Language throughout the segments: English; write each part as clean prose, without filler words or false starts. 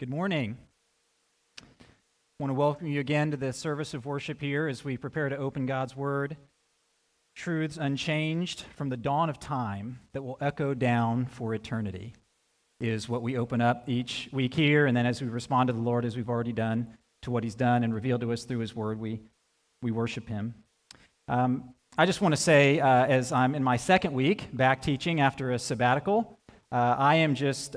Good morning. I want to welcome you again to the service of worship here as we prepare to open God's Word. Truths unchanged from the dawn of time that will echo down for eternity is what we open up each week here, and then as we respond to the Lord, as we've already done, to what He's done and revealed to us through His Word, we worship Him. I just want to say, as I'm in my second week back teaching after a sabbatical, I am just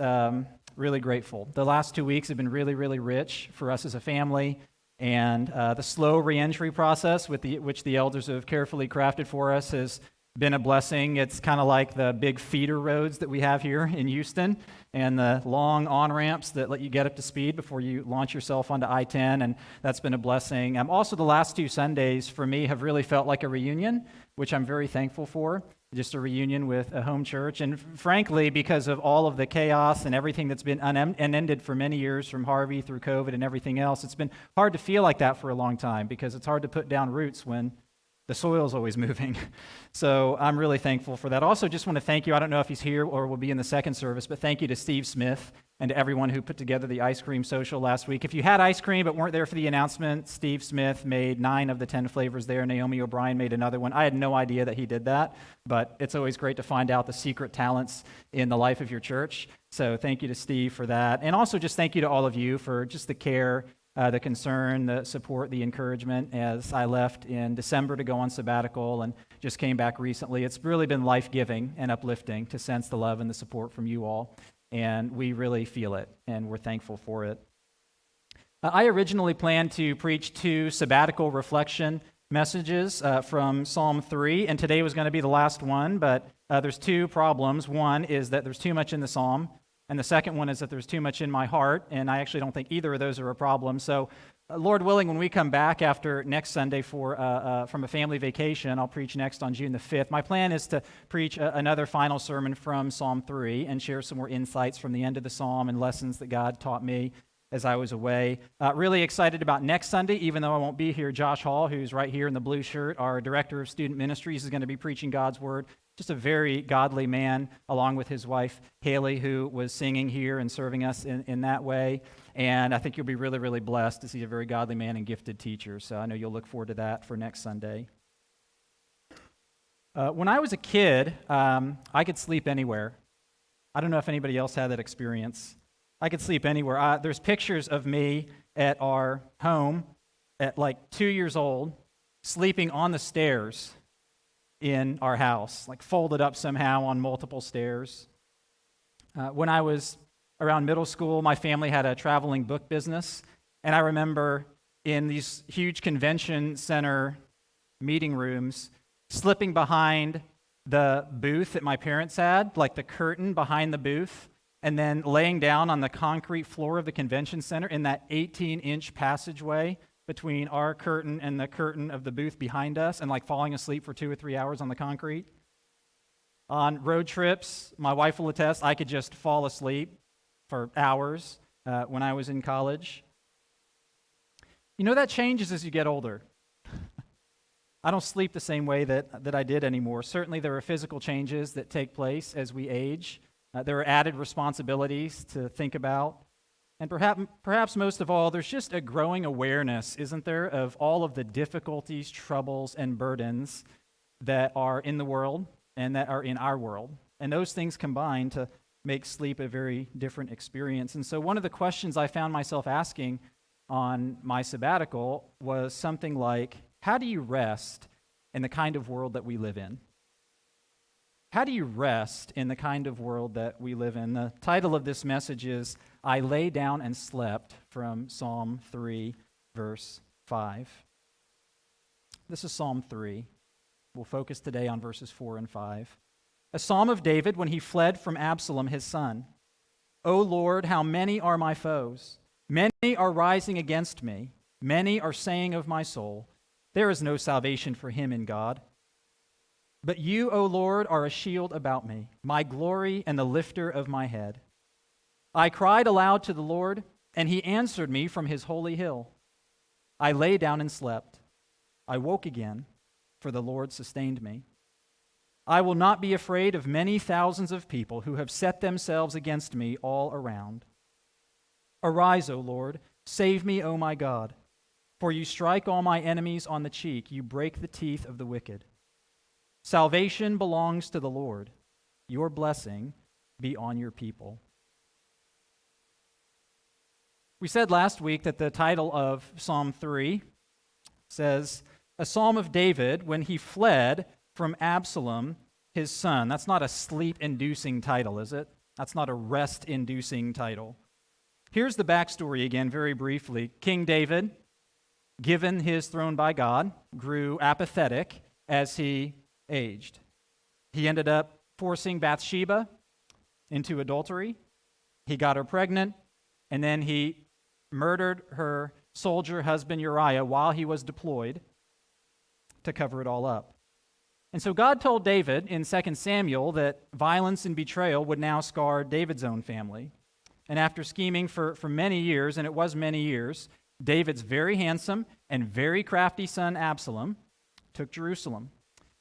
really grateful. The last 2 weeks have been really, really rich for us as a family, and the slow reentry process which the elders have carefully crafted for us has been a blessing. It's kind of like the big feeder roads that we have here in Houston and the long on-ramps that let you get up to speed before you launch yourself onto I-10, and that's been a blessing. Also, the last 2 Sundays for me have really felt like a reunion, which I'm very thankful for. Just a reunion with a home church. And frankly, because of all of the chaos and everything that's been unended for many years, from Harvey through COVID and everything else, it's been hard to feel like that for a long time because it's hard to put down roots when the soil's always moving. So I'm really thankful for that. Also, just want to thank you. I don't know if he's here or will be in the second service, but thank you to Steve Smith and to everyone who put together the ice cream social last week. If you had ice cream but weren't there for the announcement, Steve Smith made 9 of the 10 flavors there. Naomi O'Brien made another one. I had no idea that he did that, but it's always great to find out the secret talents in the life of your church. So thank you to Steve for that. And also just thank you to all of you for just the care, the concern, the support, the encouragement as I left in December to go on sabbatical and just came back recently. It's really been life-giving and uplifting to sense the love and the support from you all, and we really feel it, and we're thankful for it. I originally planned to preach 2 sabbatical reflection messages from Psalm 3, and today was going to be the last one, but there's 2 problems. One is that there's too much in the psalm, and the second one is that there's too much in my heart, and I actually don't think either of those are a problem. So, Lord willing, when we come back after next Sunday from a family vacation, I'll preach next on June the 5th. My plan is to preach another final sermon from Psalm 3 and share some more insights from the end of the psalm and lessons that God taught me as I was away. Really excited about next Sunday, even though I won't be here. Josh Hall, who's right here in the blue shirt, our Director of Student Ministries, is going to be preaching God's Word. Just a very godly man, along with his wife, Haley, who was singing here and serving us in that way. And I think you'll be really, really blessed to see a very godly man and gifted teacher. So I know you'll look forward to that for next Sunday. When I was a kid, I could sleep anywhere. I don't know if anybody else had that experience. I could sleep anywhere. There's pictures of me at our home at like 2 years old, sleeping on the stairs in our house, like folded up somehow on multiple stairs. When I was around middle school, my family had a traveling book business, and I remember in these huge convention center meeting rooms, slipping behind the booth that my parents had, like the curtain behind the booth, and then laying down on the concrete floor of the convention center in that 18-inch passageway between our curtain and the curtain of the booth behind us, and like falling asleep for 2 or 3 hours on the concrete. On road trips, my wife will attest, I could just fall asleep for hours when I was in college. You know, that changes as you get older. I don't sleep the same way that I did anymore. Certainly there are physical changes that take place as we age. There are added responsibilities to think about. And perhaps most of all, there's just a growing awareness, isn't there, of all of the difficulties, troubles, and burdens that are in the world and that are in our world. And those things combine to make sleep a very different experience. And so one of the questions I found myself asking on my sabbatical was something like, how do you rest in the kind of world that we live in? How do you rest in the kind of world that we live in? The title of this message is, I Lay Down and Slept, from Psalm 3, verse 5. This is Psalm 3. We'll focus today on verses 4 and 5. A psalm of David when he fled from Absalom, his son. O Lord, how many are my foes? Many are rising against me. Many are saying of my soul, there is no salvation for him in God. But you, O Lord, are a shield about me, my glory and the lifter of my head. I cried aloud to the Lord, and he answered me from his holy hill. I lay down and slept. I woke again, for the Lord sustained me. I will not be afraid of many thousands of people who have set themselves against me all around. Arise, O Lord, save me, O my God. For you strike all my enemies on the cheek, you break the teeth of the wicked. Salvation belongs to the Lord. Your blessing be on your people. We said last week that the title of Psalm 3 says, a psalm of David when he fled from Absalom, his son. That's not a sleep-inducing title, is it? That's not a rest-inducing title. Here's the backstory again, very briefly. King David, given his throne by God, grew apathetic as he aged. He ended up forcing Bathsheba into adultery. He got her pregnant, and then he murdered her soldier husband Uriah while he was deployed to cover it all up. And so God told David in 2 Samuel that violence and betrayal would now scar David's own family. And after scheming for many years, and it was many years, David's very handsome and very crafty son Absalom took Jerusalem.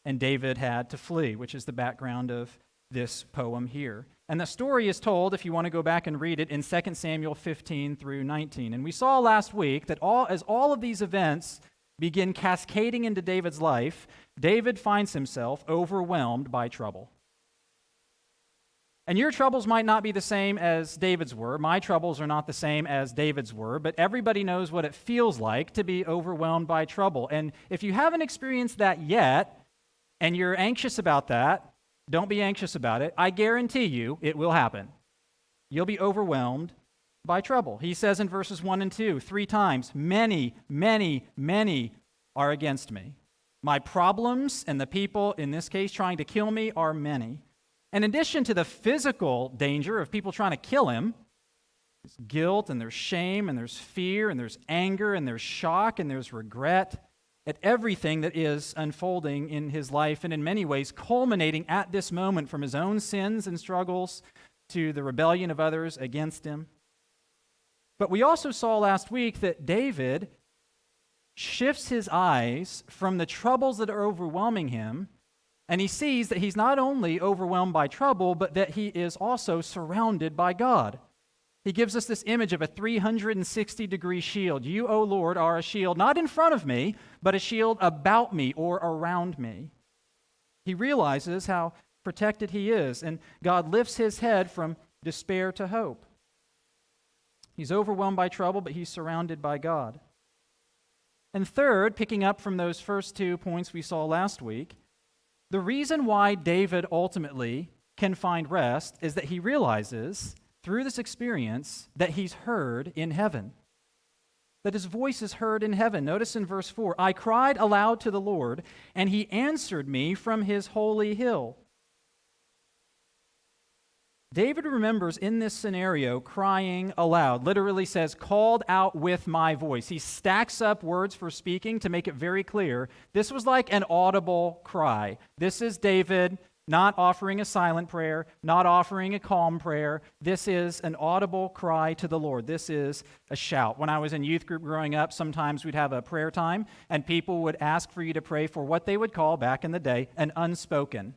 And David had to flee, which is the background of this poem here. And the story is told, if you want to go back and read it, in 2 Samuel 15 through 19. And we saw last week that as all of these events begin cascading into David's life, David finds himself overwhelmed by trouble. And your troubles might not be the same as David's were. My troubles are not the same as David's were, but everybody knows what it feels like to be overwhelmed by trouble. And if you haven't experienced that yet, and you're anxious about that, don't be anxious about it. I guarantee you it will happen. You'll be overwhelmed by trouble. He says in verses 1 and 2, 3 times, many, many, many are against me. My problems and the people, in this case, trying to kill me are many. In addition to the physical danger of people trying to kill him, there's guilt and there's shame and there's fear and there's anger and there's shock and there's regret at everything that is unfolding in his life, and in many ways culminating at this moment from his own sins and struggles to the rebellion of others against him. But we also saw last week that David shifts his eyes from the troubles that are overwhelming him, and he sees that he's not only overwhelmed by trouble, but that he is also surrounded by God. He gives us this image of a 360-degree shield. You, O Lord, are a shield not in front of me, but a shield about me or around me. He realizes how protected he is, and God lifts his head from despair to hope. He's overwhelmed by trouble, but he's surrounded by God. And third, picking up from those first 2 points we saw last week, the reason why David ultimately can find rest is that he realizes through this experience that he's heard in heaven, that his voice is heard in heaven. Notice in verse 4, I cried aloud to the Lord, and he answered me from his holy hill. David remembers in this scenario crying aloud, literally says, called out with my voice. He stacks up words for speaking to make it very clear. This was like an audible cry. This is David not offering a silent prayer, not offering a calm prayer. This is an audible cry to the Lord. This is a shout. When I was in youth group growing up, sometimes we'd have a prayer time, and people would ask for you to pray for what they would call, back in the day, an unspoken.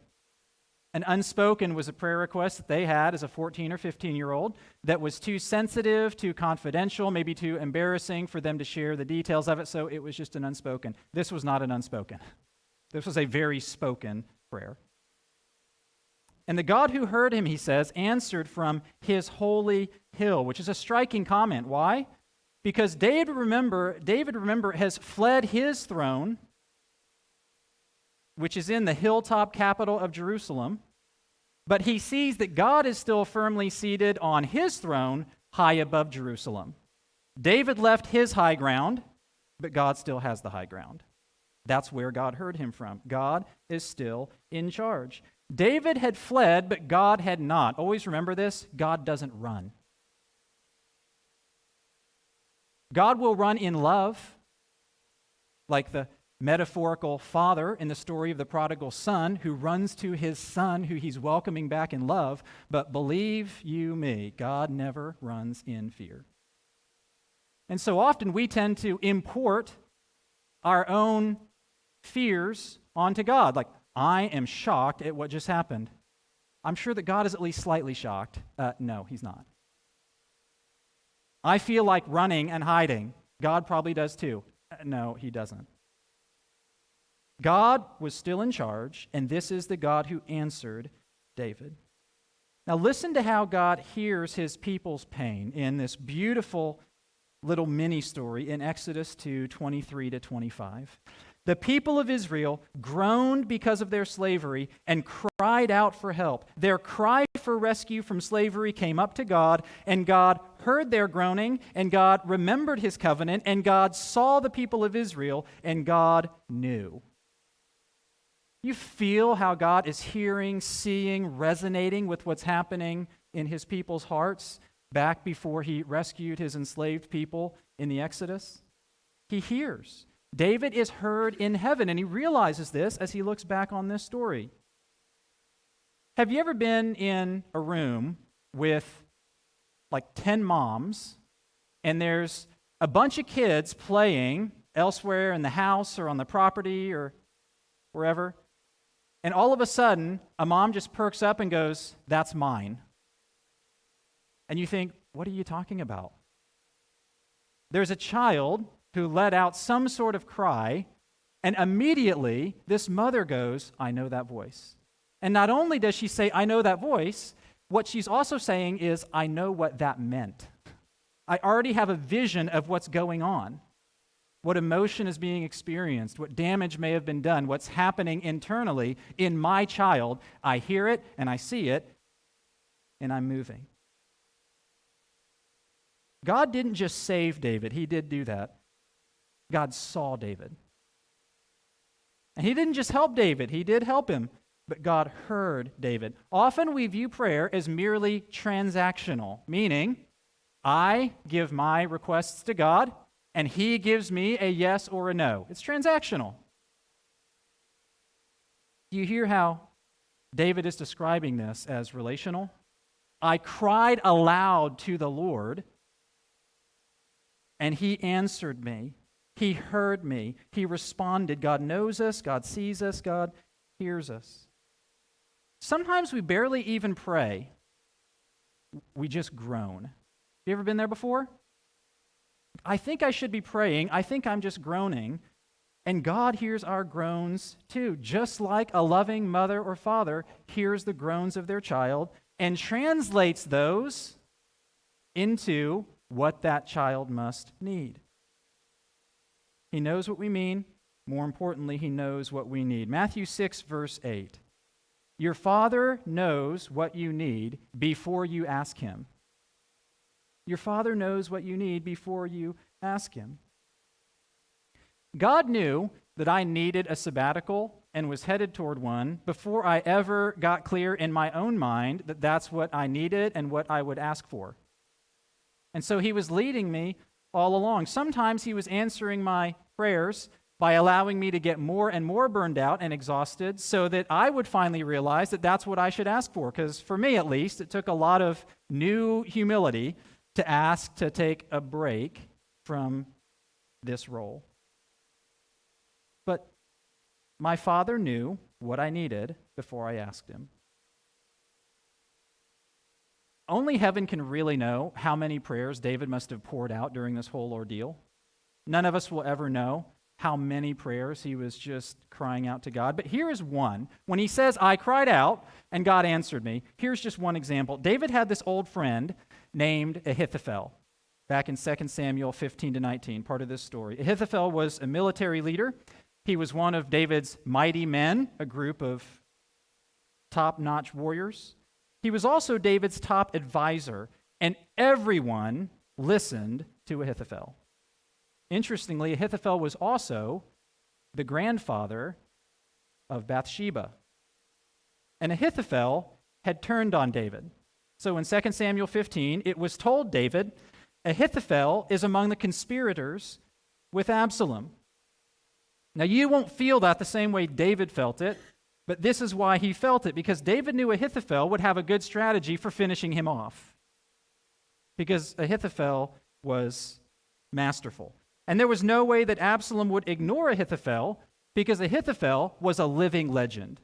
An unspoken was a prayer request that they had as a 14 or 15-year-old that was too sensitive, too confidential, maybe too embarrassing for them to share the details of it, so it was just an unspoken. This was not an unspoken. This was a very spoken prayer. And the God who heard him, he says, answered from his holy hill, which is a striking comment. Why? Because David, remember, has fled his throne, which is in the hilltop capital of Jerusalem, but he sees that God is still firmly seated on his throne high above Jerusalem. David left his high ground, but God still has the high ground. That's where God heard him from. God is still in charge. David had fled, but God had not. Always remember this, God doesn't run. God will run in love, like the metaphorical father in the story of the prodigal son who runs to his son who he's welcoming back in love. But believe you me, God never runs in fear. And so often we tend to import our own fears onto God. Like, I am shocked at what just happened. I'm sure that God is at least slightly shocked. No, he's not. I feel like running and hiding. God probably does too. No, he doesn't. God was still in charge, and this is the God who answered David. Now listen to how God hears his people's pain in this beautiful little mini story in Exodus 2:23 to 25. The people of Israel groaned because of their slavery and cried out for help. Their cry for rescue from slavery came up to God, and God heard their groaning, and God remembered his covenant, and God saw the people of Israel, and God knew. You feel how God is hearing, seeing, resonating with what's happening in his people's hearts back before he rescued his enslaved people in the Exodus? He hears. David is heard in heaven, and he realizes this as he looks back on this story. Have you ever been in a room with like 10 moms, and there's a bunch of kids playing elsewhere in the house or on the property or wherever, and all of a sudden, a mom just perks up and goes, "That's mine." And you think, what are you talking about? There's a child who let out some sort of cry, and immediately this mother goes, "I know that voice." And not only does she say, "I know that voice," what she's also saying is, "I know what that meant. I already have a vision of what's going on, what emotion is being experienced, what damage may have been done, what's happening internally in my child. I hear it and I see it, and I'm moving." God didn't just save David. He did do that. God saw David. And he didn't just help David. He did help him, but God heard David. Often we view prayer as merely transactional, meaning I give my requests to God, and he gives me a yes or a no. It's transactional. Do you hear how David is describing this as relational? I cried aloud to the Lord, and he answered me. He heard me. He responded. God knows us. God sees us. God hears us. Sometimes we barely even pray. We just groan. You ever been there before? I think I should be praying. I think I'm just groaning. And God hears our groans too, just like a loving mother or father hears the groans of their child and translates those into what that child must need. He knows what we mean. More importantly, he knows what we need. Matthew 6, verse 8. Your Father knows what you need before you ask him. Your Father knows what you need before you ask him. God knew that I needed a sabbatical and was headed toward one before I ever got clear in my own mind that that's what I needed and what I would ask for. And so he was leading me all along. Sometimes he was answering my prayers by allowing me to get more and more burned out and exhausted so that I would finally realize that that's what I should ask for. Because for me, at least, it took a lot of new humility to ask to take a break from this role. But my Father knew what I needed before I asked him. Only heaven can really know how many prayers David must have poured out during this whole ordeal. None of us will ever know how many prayers he was just crying out to God. But here is one. When he says, I cried out and God answered me, here's just one example. David had this old friend named Ahithophel back in 2 Samuel 15 to 19, part of this story. Ahithophel was a military leader. He was one of David's mighty men, a group of top-notch warriors. He was also David's top advisor, and everyone listened to Ahithophel. Interestingly, Ahithophel was also the grandfather of Bathsheba. And Ahithophel had turned on David. So in 2 Samuel 15, it was told David, Ahithophel is among the conspirators with Absalom. Now, you won't feel that the same way David felt it, but this is why he felt it, because David knew Ahithophel would have a good strategy for finishing him off. Because Ahithophel was masterful. And there was no way that Absalom would ignore Ahithophel, because Ahithophel was a living legend.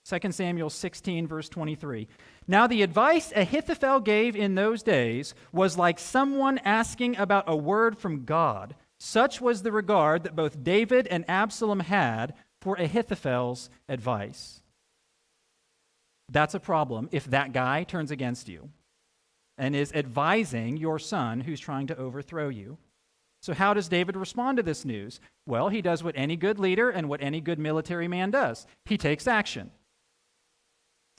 2 Samuel 16, verse 23. Now the advice Ahithophel gave in those days was like someone asking about a word from God. Such was the regard that both David and Absalom had for Ahithophel's advice. That's a problem if that guy turns against you and is advising your son who's trying to overthrow you. So how does David respond to this news? Well, he does what any good leader and what any good military man does. He takes action.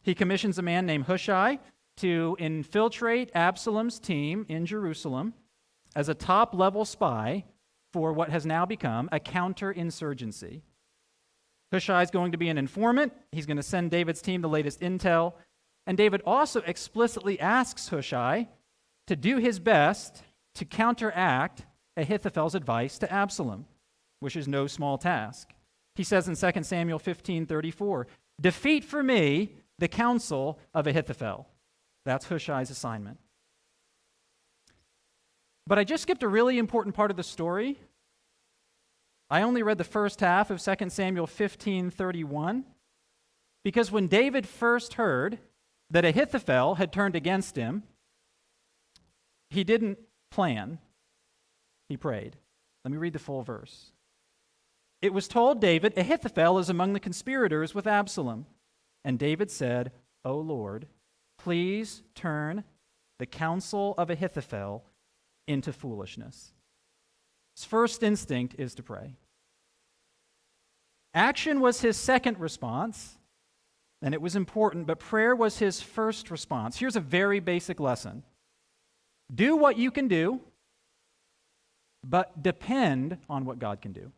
He commissions a man named Hushai to infiltrate Absalom's team in Jerusalem as a top-level spy for what has now become a counterinsurgency. Hushai is going to be an informant. He's going to send David's team the latest intel. And David also explicitly asks Hushai to do his best to counteract Ahithophel's advice to Absalom, which is no small task. He says in 2 Samuel 15:34, "Defeat for me the counsel of Ahithophel." That's Hushai's assignment. But I just skipped a really important part of the story. I only read the first half of 2 Samuel 15:31, because when David first heard that Ahithophel had turned against him, he didn't plan, he prayed. Let me read the full verse. It was told David, "Ahithophel is among the conspirators with Absalom." And David said, "O Lord, please turn the counsel of Ahithophel into foolishness." His first instinct is to pray. Action was his second response, and it was important, but prayer was his first response. Here's a very basic lesson. Do what you can do, but depend on what God can do.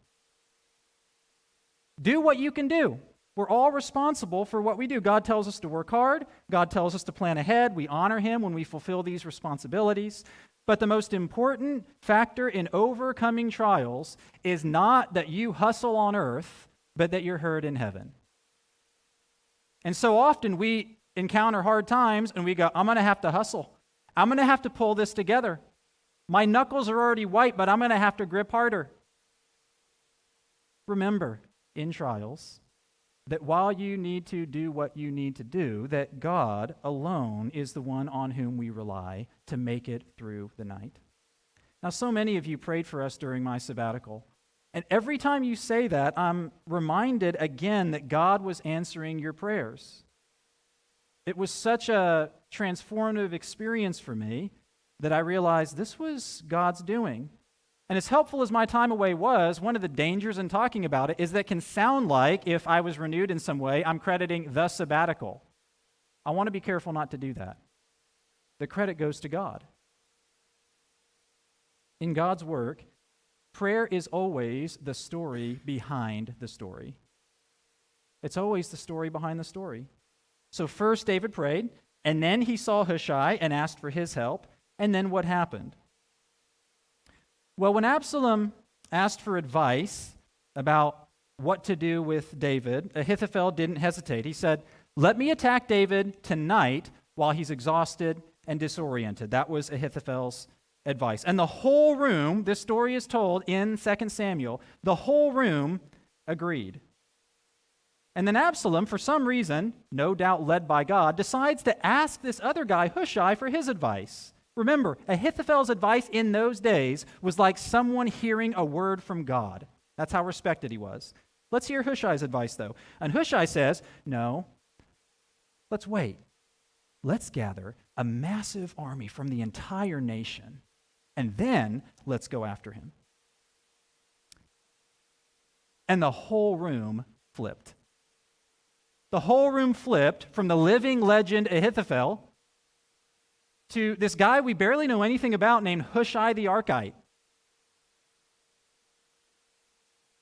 Do what you can do. We're all responsible for what we do. God tells us to work hard. God tells us to plan ahead. We honor Him when we fulfill these responsibilities. But the most important factor in overcoming trials is not that you hustle on earth, but that you're heard in heaven. And so often we encounter hard times and we go, I'm going to have to hustle. I'm going to have to pull this together. My knuckles are already white, but I'm going to have to grip harder. Remember, in trials, that while you need to do what you need to do, that God alone is the one on whom we rely to make it through the night. Now, so many of you prayed for us during my sabbatical. And every time you say that, I'm reminded again that God was answering your prayers. It was such a transformative experience for me that I realized this was God's doing. And as helpful as my time away was, one of the dangers in talking about it is that it can sound like, if I was renewed in some way, I'm crediting the sabbatical. I want to be careful not to do that. The credit goes to God. In God's work, prayer is always the story behind the story. It's always the story behind the story. So first David prayed, and then he saw Hushai and asked for his help, and then what happened? Well, when Absalom asked for advice about what to do with David, Ahithophel didn't hesitate. He said, "Let me attack David tonight while he's exhausted and disoriented." That was Ahithophel's advice. And the whole room, this story is told in 2 Samuel, the whole room agreed. And then Absalom, for some reason, no doubt led by God, decides to ask this other guy, Hushai, for his advice. Remember, Ahithophel's advice in those days was like someone hearing a word from God. That's how respected he was. Let's hear Hushai's advice, though. And Hushai says, no, let's wait. Let's gather a massive army from the entire nation, and then let's go after him. And the whole room flipped. The whole room flipped from the living legend Ahithophel to this guy we barely know anything about named Hushai the Archite.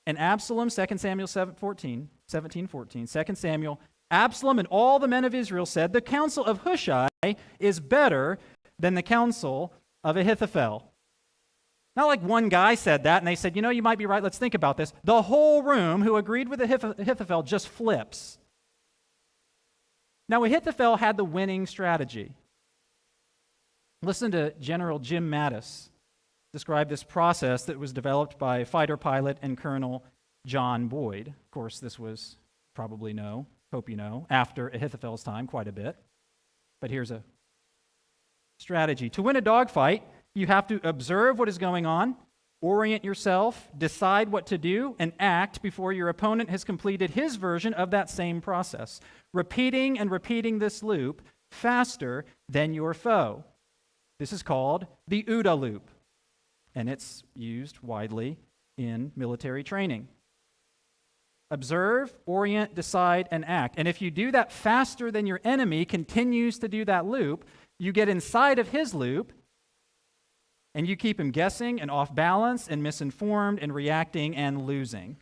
And Absalom, 2 Samuel 17:14, 2 Samuel, Absalom and all the men of Israel said, "The counsel of Hushai is better than the counsel of Ahithophel." Not like one guy said that and they said, you might be right, let's think about this. The whole room who agreed with Ahithophel just flips. Now, Ahithophel had the winning strategy. Listen to General Jim Mattis describe this process that was developed by fighter pilot and Colonel John Boyd. Of course, this was probably no hope you know, after Ahithophel's time quite a bit. But here's a strategy. To win a dogfight, you have to observe what is going on, orient yourself, decide what to do, and act before your opponent has completed his version of that same process, repeating and repeating this loop faster than your foe. This is called the OODA loop, and it's used widely in military training. Observe, orient, decide, and act. And if you do that faster than your enemy continues to do that loop, you get inside of his loop, and you keep him guessing and off balance and misinformed and reacting and losing.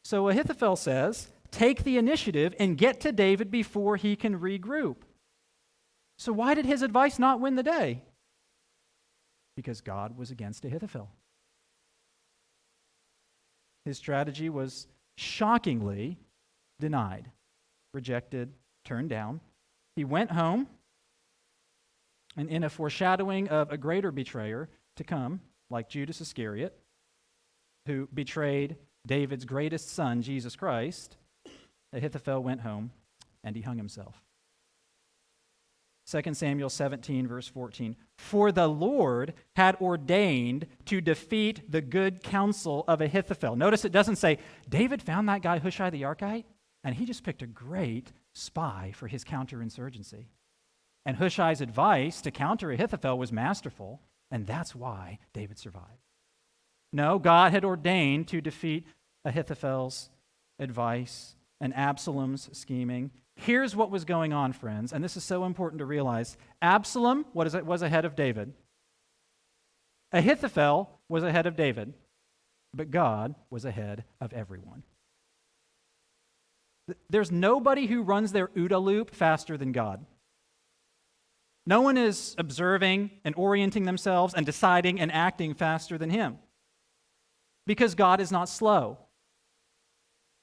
So Ahithophel says, take the initiative and get to David before he can regroup. So why did his advice not win the day? Because God was against Ahithophel. His strategy was shockingly denied, rejected, turned down. He went home, and in a foreshadowing of a greater betrayer to come, like Judas Iscariot, who betrayed David's greatest son, Jesus Christ, Ahithophel went home and he hung himself. 2 Samuel 17, verse 14. For the Lord had ordained to defeat the good counsel of Ahithophel. Notice it doesn't say, David found that guy Hushai the Archite, and he just picked a great spy for his counterinsurgency. And Hushai's advice to counter Ahithophel was masterful, and that's why David survived. No, God had ordained to defeat Ahithophel's advice and Absalom's scheming. Here's what was going on, friends, and this is so important to realize. Absalom was ahead of David. Ahithophel was ahead of David, but God was ahead of everyone. There's nobody who runs their OODA loop faster than God. No one is observing and orienting themselves and deciding and acting faster than him. Because God is not slow,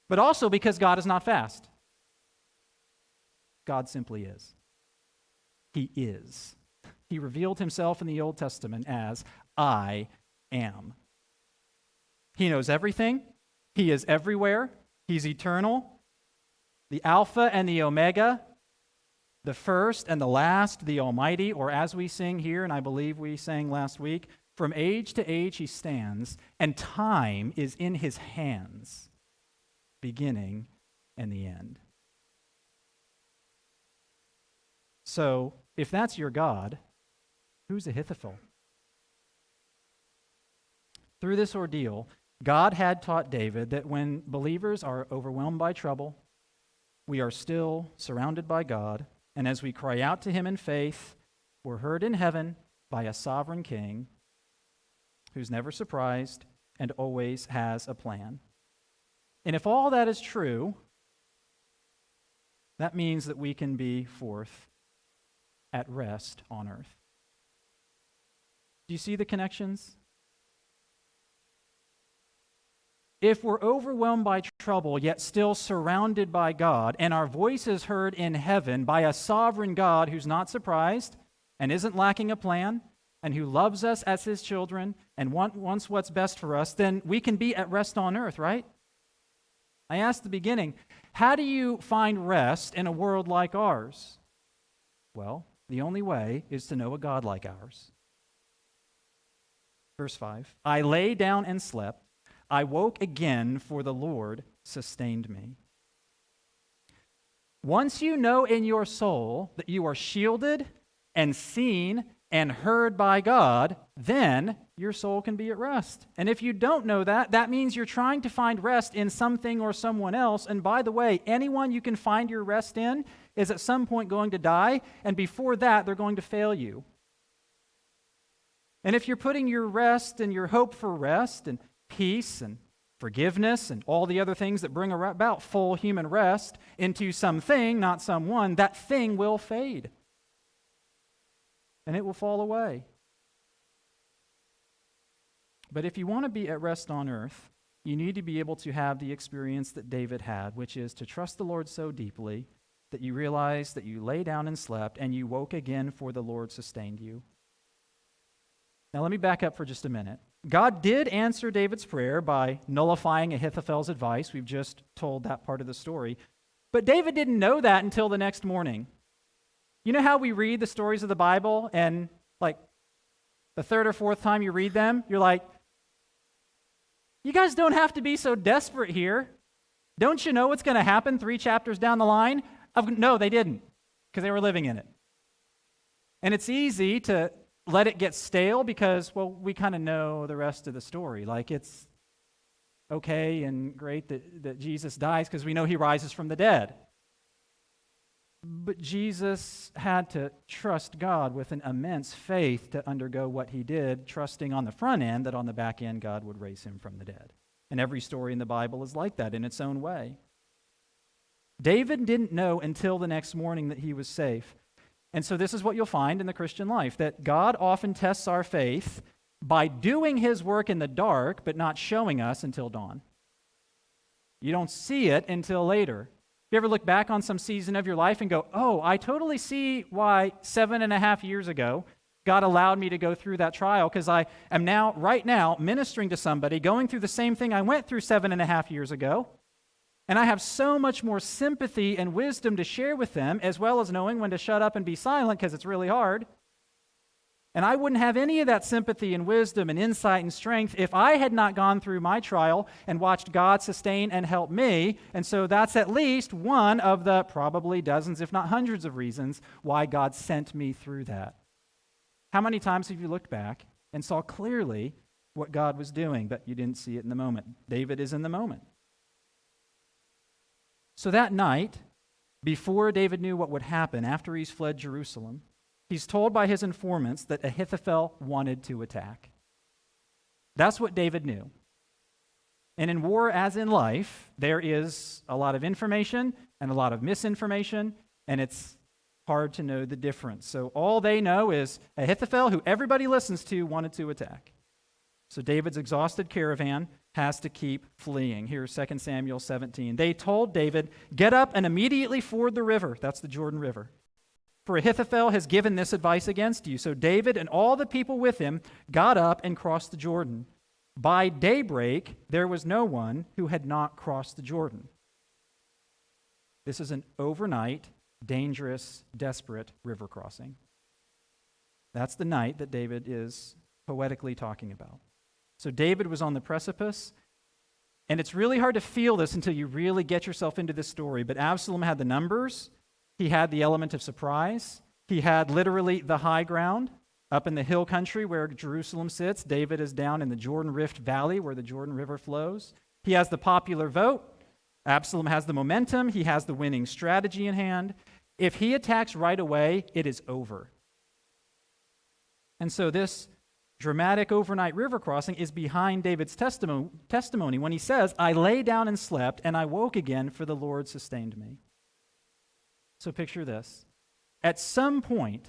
but also because God is not fast. God simply is. He is. He revealed himself in the Old Testament as, I am. He knows everything. He is everywhere. He's eternal. The Alpha and the Omega, the first and the last, the Almighty, or as we sing here, and I believe we sang last week, from age to age he stands, and time is in his hands, beginning and the end. So, if that's your God, who's Ahithophel? Through this ordeal, God had taught David that when believers are overwhelmed by trouble, we are still surrounded by God, and as we cry out to him in faith, we're heard in heaven by a sovereign king who's never surprised and always has a plan. And if all that is true, that means that we can be forth at rest on earth. Do you see the connections? If we're overwhelmed by trouble, yet still surrounded by God, and our voice is heard in heaven by a sovereign God who's not surprised and isn't lacking a plan, and who loves us as his children and wants what's best for us, then we can be at rest on earth, right? I asked at the beginning, how do you find rest in a world like ours? Well, the only way is to know a God like ours. Verse 5, I lay down and slept. I woke again, for the Lord sustained me. Once you know in your soul that you are shielded and seen and heard by God, then your soul can be at rest. And if you don't know that, that means you're trying to find rest in something or someone else. And by the way, anyone you can find your rest in is at some point going to die, and before that, they're going to fail you. And if you're putting your rest and your hope for rest and peace and forgiveness and all the other things that bring about full human rest into something, not someone, that thing will fade. And it will fall away. But if you want to be at rest on earth, you need to be able to have the experience that David had, which is to trust the Lord so deeply that you realize that you lay down and slept and you woke again, for the Lord sustained you. Now let me back up for just a minute. God did answer David's prayer by nullifying Ahithophel's advice. We've just told that part of the story. But David didn't know that until the next morning. You know how we read the stories of the Bible, and like the third or fourth time you read them, you're like, you guys don't have to be so desperate here. Don't you know what's going to happen 3 chapters down the line? No, they didn't, because they were living in it. And it's easy to let it get stale because, well, we kind of know the rest of the story. Like, it's okay and great that Jesus dies because we know he rises from the dead. But Jesus had to trust God with an immense faith to undergo what he did, trusting on the front end that on the back end God would raise him from the dead. And every story in the Bible is like that in its own way. David didn't know until the next morning that he was safe. And so this is what you'll find in the Christian life, that God often tests our faith by doing his work in the dark, but not showing us until dawn. You don't see it until later. You ever look back on some season of your life and go, oh, I totally see why 7.5 years ago God allowed me to go through that trial, because I am now, right now, ministering to somebody going through the same thing I went through 7.5 years ago. And I have so much more sympathy and wisdom to share with them, as well as knowing when to shut up and be silent because it's really hard. And I wouldn't have any of that sympathy and wisdom and insight and strength if I had not gone through my trial and watched God sustain and help me. And so that's at least one of the probably dozens, if not hundreds of reasons why God sent me through that. How many times have you looked back and saw clearly what God was doing, but you didn't see it in the moment? David is in the moment. So that night, before David knew what would happen, after he's fled Jerusalem, he's told by his informants that Ahithophel wanted to attack. That's what David knew. And in war, as in life, there is a lot of information and a lot of misinformation, and it's hard to know the difference. So all they know is Ahithophel, who everybody listens to, wanted to attack. So David's exhausted caravan has to keep fleeing. Here's 2 Samuel 17. They told David, get up and immediately ford the river. That's the Jordan River. For Ahithophel has given this advice against you. So David and all the people with him got up and crossed the Jordan. By daybreak, there was no one who had not crossed the Jordan. This is an overnight, dangerous, desperate river crossing. That's the night that David is poetically talking about. So David was on the precipice, and it's really hard to feel this until you really get yourself into this story, but Absalom had the numbers, he had the element of surprise, he had literally the high ground up in the hill country where Jerusalem sits. David is down in the Jordan Rift Valley where the Jordan River flows. He has the popular vote. Absalom has the momentum. He has the winning strategy in hand. If he attacks right away, it is over. And so this dramatic overnight river crossing is behind David's testimony when he says, I lay down and slept, and I woke again, for the Lord sustained me. So picture this. At some point,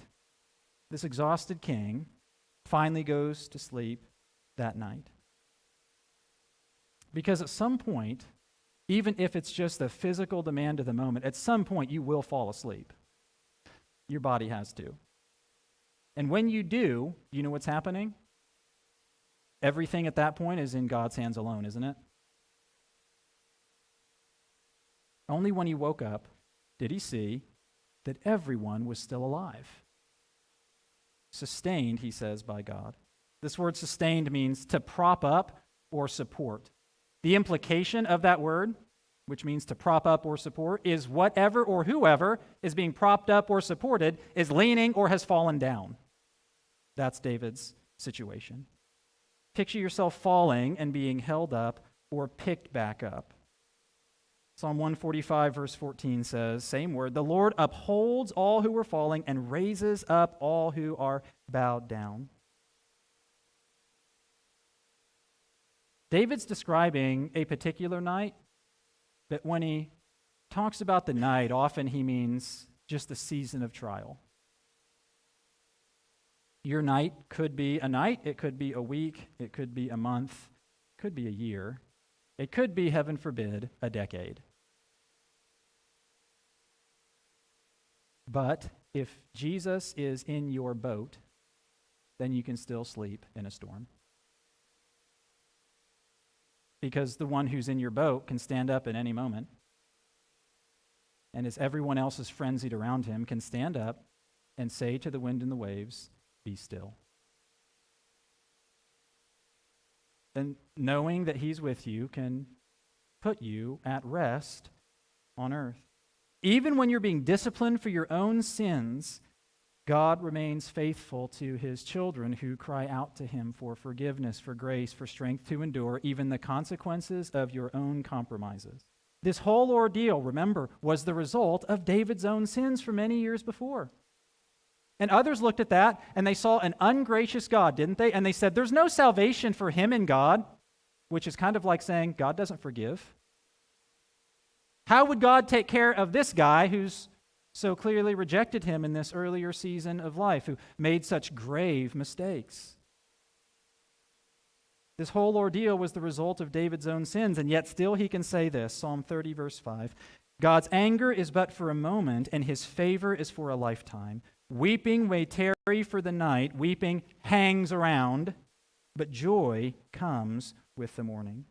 this exhausted king finally goes to sleep that night. Because at some point, even if it's just the physical demand of the moment, at some point you will fall asleep. Your body has to. And when you do, you know what's happening? Everything at that point is in God's hands alone, isn't it? Only when he woke up did he see that everyone was still alive. Sustained, he says, by God. This word sustained means to prop up or support. The implication of that word, which means to prop up or support, is whatever or whoever is being propped up or supported is leaning or has fallen down. That's David's situation. Picture yourself falling and being held up or picked back up. Psalm 145, verse 14 says, same word, the Lord upholds all who are falling and raises up all who are bowed down. David's describing a particular night, but when he talks about the night, often he means just the season of trial. Your night could be a night, it could be a week, it could be a month, it could be a year, it could be, heaven forbid, a decade. But if Jesus is in your boat, then you can still sleep in a storm. Because the one who's in your boat can stand up at any moment. and as everyone else is frenzied around him, can stand up and say to the wind and the waves, "Be still." And knowing that he's with you can put you at rest on earth. Even when you're being disciplined for your own sins, God remains faithful to his children who cry out to him for forgiveness, for grace, for strength to endure even the consequences of your own compromises. This whole ordeal, remember, was the result of David's own sins from many years before. And others looked at that and they saw an ungracious God, didn't they? And they said, there's no salvation for him in God, which is kind of like saying God doesn't forgive. How would God take care of this guy who's so clearly rejected him in this earlier season of life, who made such grave mistakes? This whole ordeal was the result of David's own sins, and yet still he can say this, Psalm 30, verse 5, God's anger is but for a moment, and his favor is for a lifetime. Weeping may tarry for the night, weeping hangs around, but joy comes with the morning.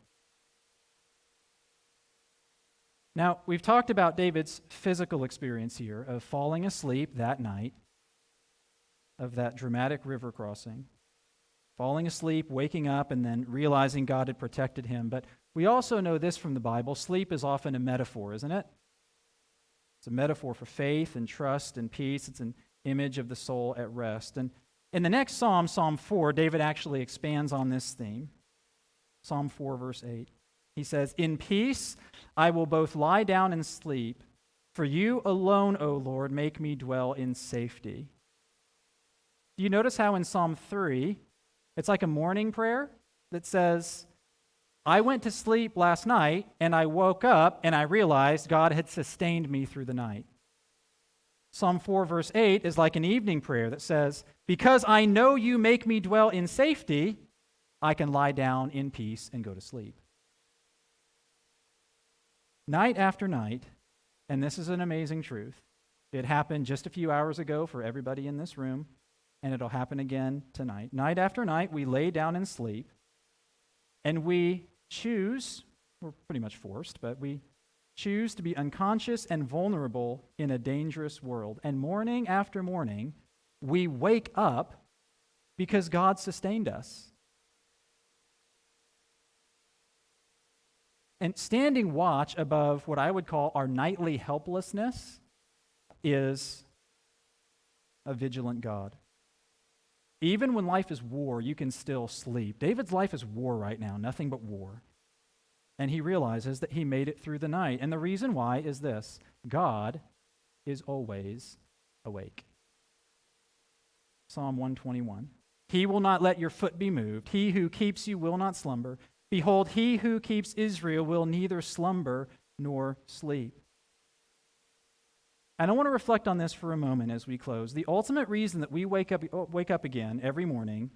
Now, we've talked about David's physical experience here of falling asleep that night, of that dramatic river crossing, falling asleep, waking up, and then realizing God had protected him. But we also know this from the Bible. Sleep is often a metaphor, isn't it? It's a metaphor for faith and trust and peace. It's an image of the soul at rest. And in the next psalm, Psalm 4, David actually expands on this theme. Psalm 4, verse 8. He says, "In peace I will both lie down and sleep, for you alone, O Lord, make me dwell in safety." Do you notice how in Psalm 3, it's like a morning prayer that says, I went to sleep last night, and I woke up, and I realized God had sustained me through the night. Psalm 4, verse 8 is like an evening prayer that says, because I know you make me dwell in safety, I can lie down in peace and go to sleep. Night after night, and this is an amazing truth, it happened just a few hours ago for everybody in this room, and it'll happen again tonight. Night after night, we lay down and sleep, and we choose, we're pretty much forced, but we choose to be unconscious and vulnerable in a dangerous world. And morning after morning, we wake up because God sustained us. And standing watch above what I would call our nightly helplessness is a vigilant God. Even when life is war, you can still sleep. David's life is war right now, nothing but war. And he realizes that he made it through the night. And the reason why is this: God is always awake. Psalm 121. He will not let your foot be moved. He who keeps you will not slumber. Behold, he who keeps Israel will neither slumber nor sleep. And I want to reflect on this for a moment as we close. The ultimate reason that we wake up again every morning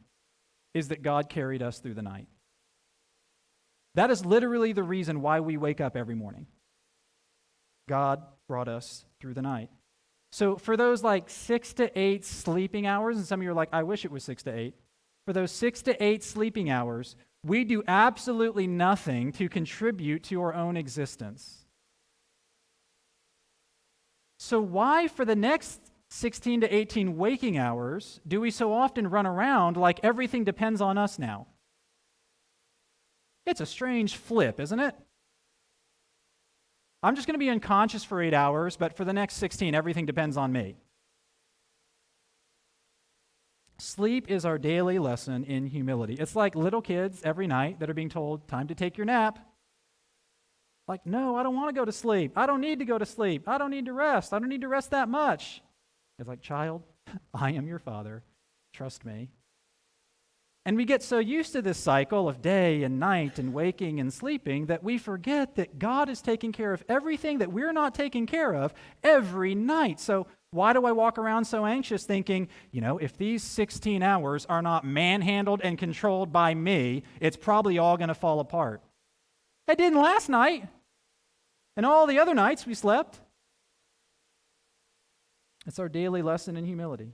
is that God carried us through the night. That is literally the reason why we wake up every morning. God brought us through the night. So for those like 6 to 8 sleeping hours, and some of you are like, I wish it was 6 to 8. For those 6 to 8 sleeping hours, we do absolutely nothing to contribute to our own existence. So why, for the next 16 to 18 waking hours, do we so often run around like everything depends on us now? It's a strange flip, isn't it? I'm just going to be unconscious for 8 hours, but for the next 16, everything depends on me. Sleep is our daily lesson in humility. It's like little kids every night that are being told, time to take your nap. Like, no, I don't want to go to sleep. I don't need to go to sleep. I don't need to rest. I don't need to rest that much. It's like, child, I am your father. Trust me. And we get so used to this cycle of day and night and waking and sleeping that we forget that God is taking care of everything that we're not taking care of every night. So why do I walk around so anxious thinking, if these 16 hours are not manhandled and controlled by me, it's probably all going to fall apart? It didn't last night. And all the other nights we slept. It's our daily lesson in humility.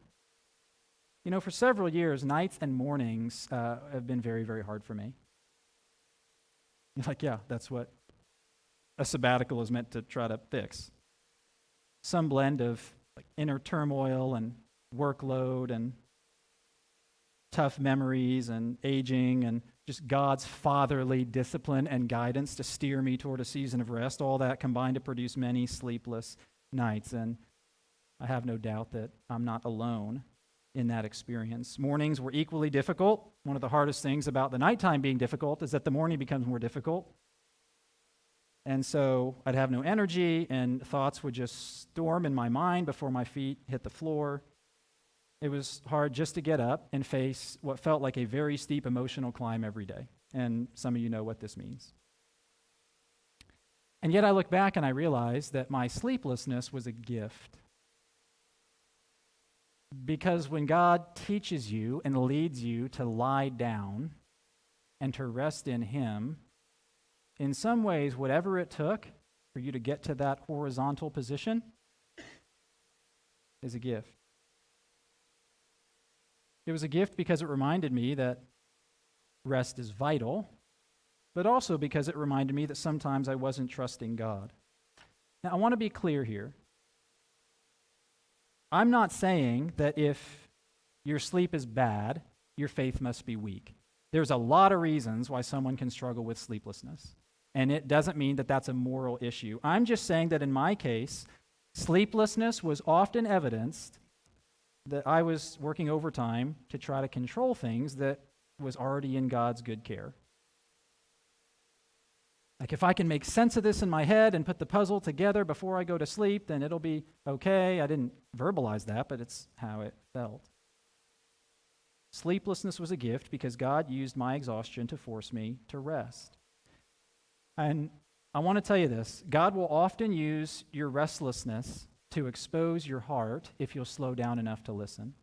For several years, nights and mornings have been very, very hard for me. You're like, yeah, that's what a sabbatical is meant to try to fix. some blend of like inner turmoil and workload and tough memories and aging and just God's fatherly discipline and guidance to steer me toward a season of rest, all that combined to produce many sleepless nights. And I have no doubt that I'm not alone in that experience. Mornings were equally difficult. One of the hardest things about the nighttime being difficult is that the morning becomes more difficult. And so I'd have no energy, and thoughts would just storm in my mind before my feet hit the floor. It was hard just to get up and face what felt like a very steep emotional climb every day. And some of you know what this means. And yet I look back and I realize that my sleeplessness was a gift. Because when God teaches you and leads you to lie down and to rest in Him, in some ways, whatever it took for you to get to that horizontal position is a gift. It was a gift because it reminded me that rest is vital, but also because it reminded me that sometimes I wasn't trusting God. Now, I want to be clear here. I'm not saying that if your sleep is bad, your faith must be weak. There's a lot of reasons why someone can struggle with sleeplessness, and it doesn't mean that that's a moral issue. I'm just saying that in my case, sleeplessness was often evidenced that I was working overtime to try to control things that was already in God's good care. Like if I can make sense of this in my head and put the puzzle together before I go to sleep, then it'll be okay. I didn't verbalize that, but it's how it felt. Sleeplessness was a gift because God used my exhaustion to force me to rest. And I want to tell you this, God will often use your restlessness to expose your heart if you'll slow down enough to listen.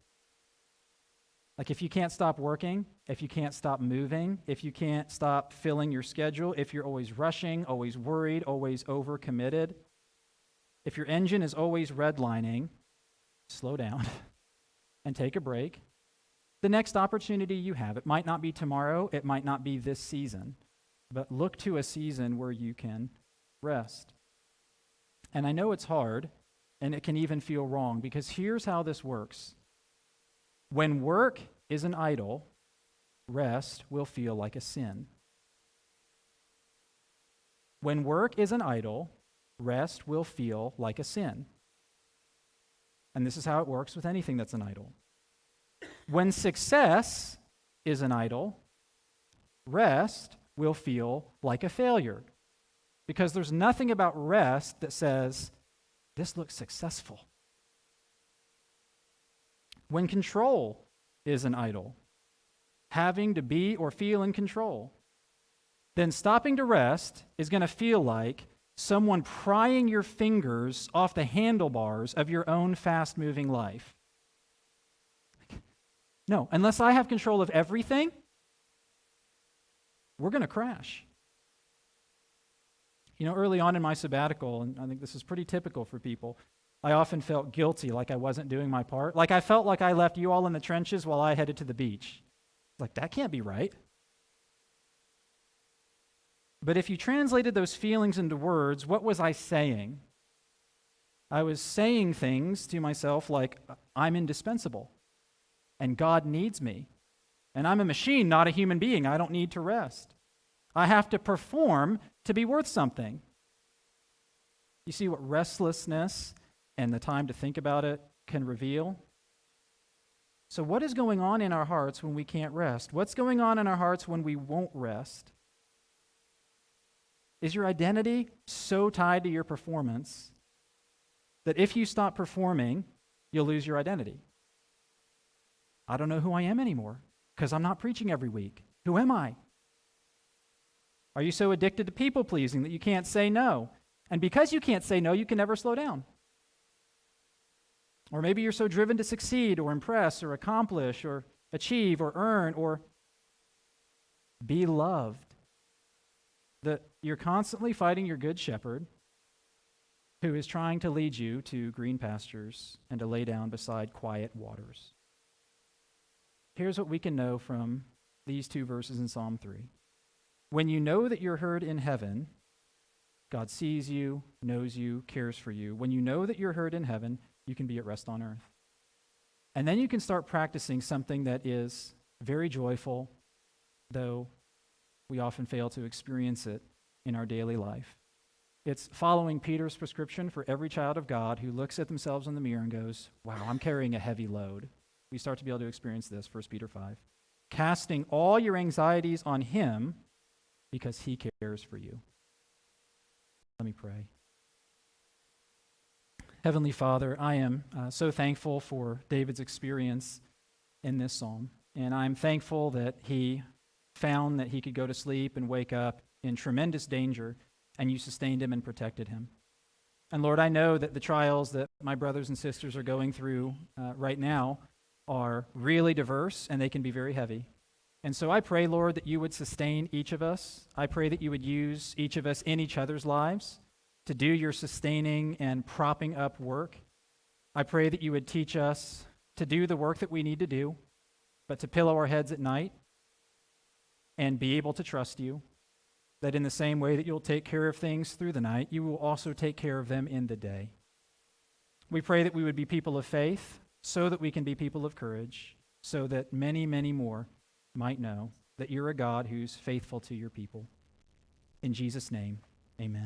Like if you can't stop working, if you can't stop moving, if you can't stop filling your schedule, if you're always rushing, always worried, always overcommitted, if your engine is always redlining, slow down and take a break. The next opportunity you have, it might not be tomorrow, it might not be this season, but look to a season where you can rest. And I know it's hard, and it can even feel wrong, because here's how this works. When work is an idol, rest will feel like a sin. When work is an idol, rest will feel like a sin. And this is how it works with anything that's an idol. When success is an idol, rest will feel like a failure. Because there's nothing about rest that says, this looks successful. When control is an idol, having to be or feel in control, then stopping to rest is going to feel like someone prying your fingers off the handlebars of your own fast-moving life. No, unless I have control of everything, we're going to crash. You know, early on in my sabbatical, and I think this is pretty typical for people, I often felt guilty, like I wasn't doing my part. Like I felt like I left you all in the trenches while I headed to the beach. Like, that can't be right. But if you translated those feelings into words, what was I saying? I was saying things to myself like, I'm indispensable, and God needs me, and I'm a machine, not a human being. I don't need to rest. I have to perform to be worth something. You see what restlessness and the time to think about it can reveal? So what is going on in our hearts when we can't rest? What's going on in our hearts when we won't rest? Is your identity so tied to your performance that if you stop performing, you'll lose your identity? I don't know who I am anymore because I'm not preaching every week. Who am I? Are you so addicted to people-pleasing that you can't say no? And because you can't say no, you can never slow down. Or maybe you're so driven to succeed or impress or accomplish or achieve or earn or be loved that you're constantly fighting your good shepherd who is trying to lead you to green pastures and to lay down beside quiet waters. Here's what we can know from these two verses in Psalm 3. When you know that you're heard in heaven, God sees you, knows you, cares for you. When you know that you're heard in heaven, you can be at rest on earth. And then you can start practicing something that is very joyful, though we often fail to experience it in our daily life. It's following Peter's prescription for every child of God who looks at themselves in the mirror and goes, wow, I'm carrying a heavy load. We start to be able to experience this, 1 Peter 5. Casting all your anxieties on him because he cares for you. Let me pray. Heavenly Father, I am so thankful for David's experience in this psalm. And I'm thankful that he found that he could go to sleep and wake up in tremendous danger, and you sustained him and protected him. And Lord, I know that the trials that my brothers and sisters are going through right now are really diverse, and they can be very heavy. And so I pray, Lord, that you would sustain each of us. I pray that you would use each of us in each other's lives to do your sustaining and propping up work. I pray that you would teach us to do the work that we need to do, but to pillow our heads at night and be able to trust you, that in the same way that you'll take care of things through the night, you will also take care of them in the day. We pray that we would be people of faith so that we can be people of courage, so that many, many more might know that you're a God who's faithful to your people. In Jesus' name, amen.